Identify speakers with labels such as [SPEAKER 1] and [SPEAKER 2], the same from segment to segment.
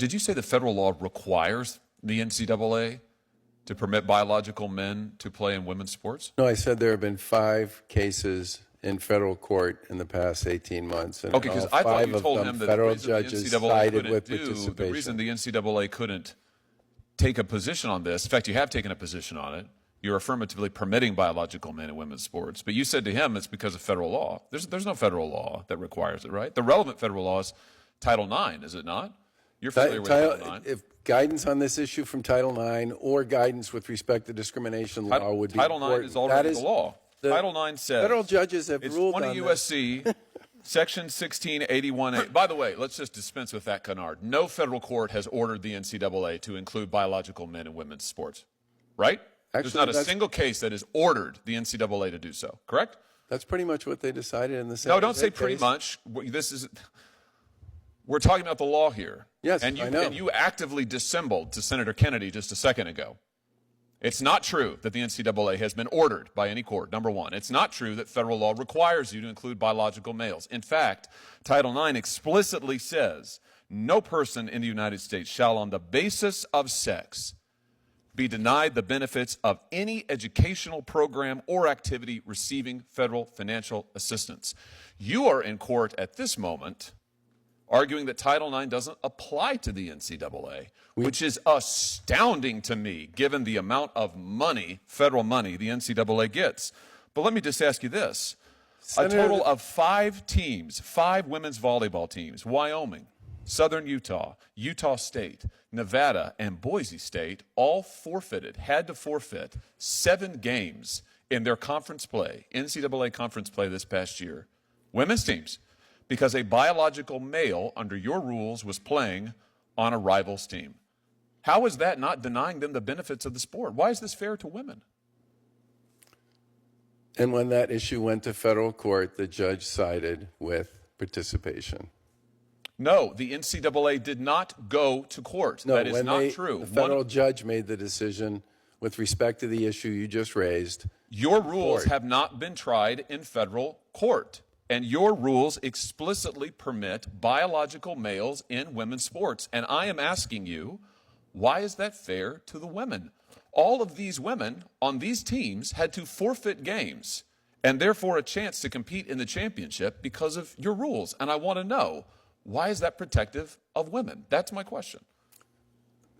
[SPEAKER 1] did you say the federal law requires the NCAA to permit biological men to play in women's sports?
[SPEAKER 2] No, I said there have been 5 cases in federal court in the past 18 months. And
[SPEAKER 1] okay, because I thought you told him that
[SPEAKER 2] federal judges sided with participation.
[SPEAKER 1] The reason the NCAA couldn't take a position on this, in fact, you have taken a position on it. You're affirmatively permitting biological men in women's sports. But you said to him it's because of federal law. There's no federal law that requires it, right? The relevant federal law is Title IX, is it not? You're familiar with Title IX.
[SPEAKER 2] If guidance on this issue from Title IX or guidance with respect to discrimination law would be
[SPEAKER 1] Title
[SPEAKER 2] important.
[SPEAKER 1] IX is already the law. Title IX says
[SPEAKER 2] federal judges have ruled on
[SPEAKER 1] this. It's 20 U.S.C. Section 1681A. By the way, let's just dispense with that canard. No federal court has ordered the NCAA to include biological men in women's sports, right?
[SPEAKER 2] Actually,
[SPEAKER 1] there's not a single case that has ordered the NCAA to do so, correct?
[SPEAKER 2] That's pretty much what they decided in the San
[SPEAKER 1] No, don't
[SPEAKER 2] Jose
[SPEAKER 1] say pretty
[SPEAKER 2] case.
[SPEAKER 1] much. We're talking about the law here.
[SPEAKER 2] Yes,
[SPEAKER 1] I know. And you actively dissembled to Senator Kennedy just a second ago. It's not true that the NCAA has been ordered by any court, number one. It's not true that federal law requires you to include biological males. In fact, Title IX explicitly says no person in the United States shall, on the basis of sex, be denied the benefits of any educational program or activity receiving federal financial assistance. You are in court at this moment arguing that Title IX doesn't apply to the NCAA, which is astounding to me, given the amount of money, federal money, the NCAA gets. But let me just ask you this.
[SPEAKER 2] Senator,
[SPEAKER 1] a total of 5 teams, 5 women's volleyball teams, Wyoming, Southern Utah, Utah State, Nevada, and Boise State all had to forfeit 7 games in their conference play, NCAA conference play this past year, women's teams, because a biological male, under your rules, was playing on a rival's team. How is that not denying them the benefits of the sport? Why is this fair to women?
[SPEAKER 2] And when that issue went to federal court, the judge sided with participation.
[SPEAKER 1] No, the NCAA did not go to court.
[SPEAKER 2] No,
[SPEAKER 1] that is not true.
[SPEAKER 2] The federal judge made the decision with respect to the issue you just raised.
[SPEAKER 1] Your rules have not been tried in federal court. And your rules explicitly permit biological males in women's sports. And I am asking you, why is that fair to the women? All of these women on these teams had to forfeit games and therefore a chance to compete in the championship because of your rules. And I want to know, why is that protective of women? That's my question.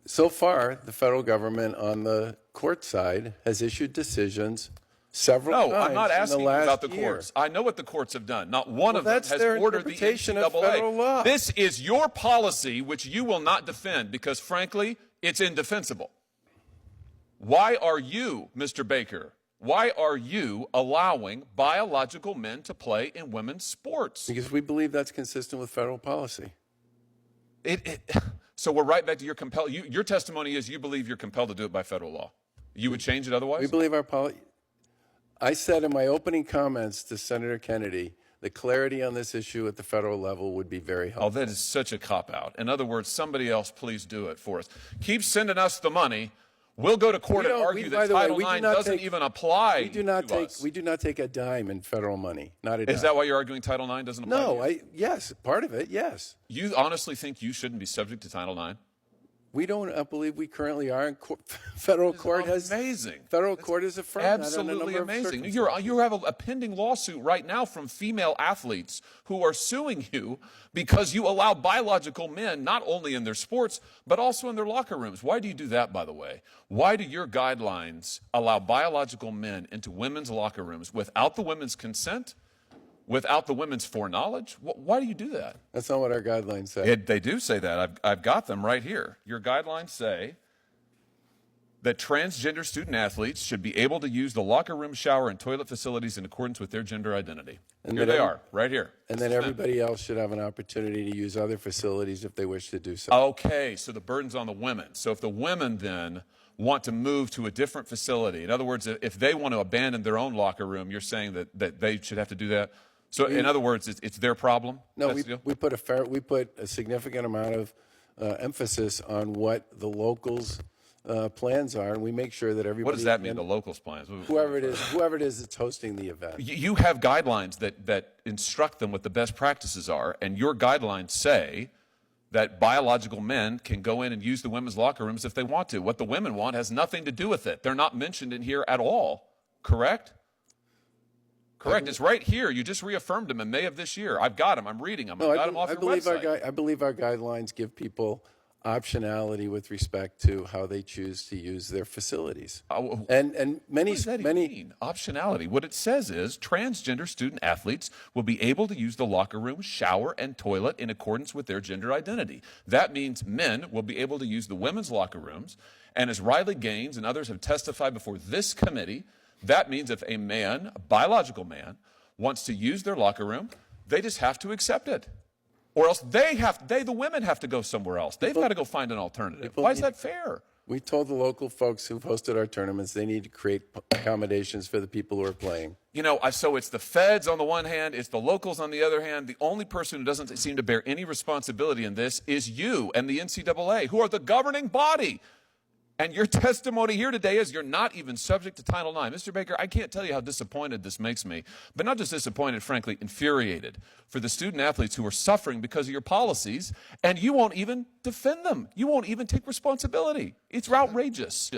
[SPEAKER 2] So far, the federal government on the court side has issued decisions several times.
[SPEAKER 1] No, I'm not asking you about the
[SPEAKER 2] year.
[SPEAKER 1] courts. I know what the courts have done. Not one of them has
[SPEAKER 2] their
[SPEAKER 1] ordered the
[SPEAKER 2] interpretation
[SPEAKER 1] NCAA.
[SPEAKER 2] of federal law.
[SPEAKER 1] This is your policy, which you will not defend because, frankly, it's indefensible. Why are you, Mr. Baker, why are you allowing biological men to play in women's sports?
[SPEAKER 2] Because we believe that's consistent with federal policy.
[SPEAKER 1] So we're right back to your testimony is you believe you're compelled to do it by federal law. You would change it otherwise?
[SPEAKER 2] We believe our policy. I said in my opening comments to Senator Kennedy, the clarity on this issue at the federal level would be very helpful.
[SPEAKER 1] Oh, that is such a cop-out. In other words, somebody else please do it for us. Keep sending us the money. We'll go to court and argue that Title IX doesn't even apply to us.
[SPEAKER 2] We do not take a dime in federal money, not a dime.
[SPEAKER 1] Is that why you're arguing Title IX doesn't apply to you?
[SPEAKER 2] No, yes, part of it, yes.
[SPEAKER 1] You honestly think you shouldn't be subject to Title IX?
[SPEAKER 2] We don't believe we currently are in federal court.
[SPEAKER 1] Amazing.
[SPEAKER 2] Federal court is affirmed.
[SPEAKER 1] Absolutely amazing. You have a pending lawsuit right now from female athletes who are suing you because you allow biological men not only in their sports but also in their locker rooms. Why do you do that, by the way? Why do your guidelines allow biological men into women's locker rooms without the women's consent? Without the women's foreknowledge? Why do you do that?
[SPEAKER 2] That's not what our guidelines say.
[SPEAKER 1] They do say that. I've got them right here. Your guidelines say that transgender student athletes should be able to use the locker room, shower, and toilet facilities in accordance with their gender identity. And here they are, right here.
[SPEAKER 2] And then everybody else should have an opportunity to use other facilities if they wish to do so.
[SPEAKER 1] Okay, so the burden's on the women. So if the women then want to move to a different facility, in other words, if they want to abandon their own locker room, you're saying that they should have to do that? So, in other words, it's their problem?
[SPEAKER 2] No, we put a significant amount of emphasis on what the locals' plans are, and we make sure that everybody.
[SPEAKER 1] What does that mean? The locals' plans?
[SPEAKER 2] Whoever it is that's hosting the event.
[SPEAKER 1] You have guidelines that instruct them what the best practices are, and your guidelines say that biological men can go in and use the women's locker rooms if they want to. What the women want has nothing to do with it. They're not mentioned in here at all. Correct? Correct. It's right here. You just reaffirmed them in May of this year. I've got them. I'm reading them. I've got them off your website.
[SPEAKER 2] I believe our guidelines give people optionality with respect to how they choose to use their facilities. And many,
[SPEAKER 1] What does that even mean? Optionality. What it says is transgender student athletes will be able to use the locker room, shower, and toilet in accordance with their gender identity. That means men will be able to use the women's locker rooms. And as Riley Gaines and others have testified before this committee, that means if a man, a biological man, wants to use their locker room, they just have to accept it. Or else the women have to go somewhere else. They've got to go find an alternative. Why is that fair?
[SPEAKER 2] We told the local folks who've hosted our tournaments they need to create accommodations for the people who are playing.
[SPEAKER 1] You know, so it's the feds on the one hand, it's the locals on the other hand. The only person who doesn't seem to bear any responsibility in this is you and the NCAA, who are the governing body. And your testimony here today is you're not even subject to Title IX. Mr. Baker, I can't tell you how disappointed this makes me, but not just disappointed, frankly, infuriated for the student athletes who are suffering because of your policies, and you won't even defend them. You won't even take responsibility. It's outrageous.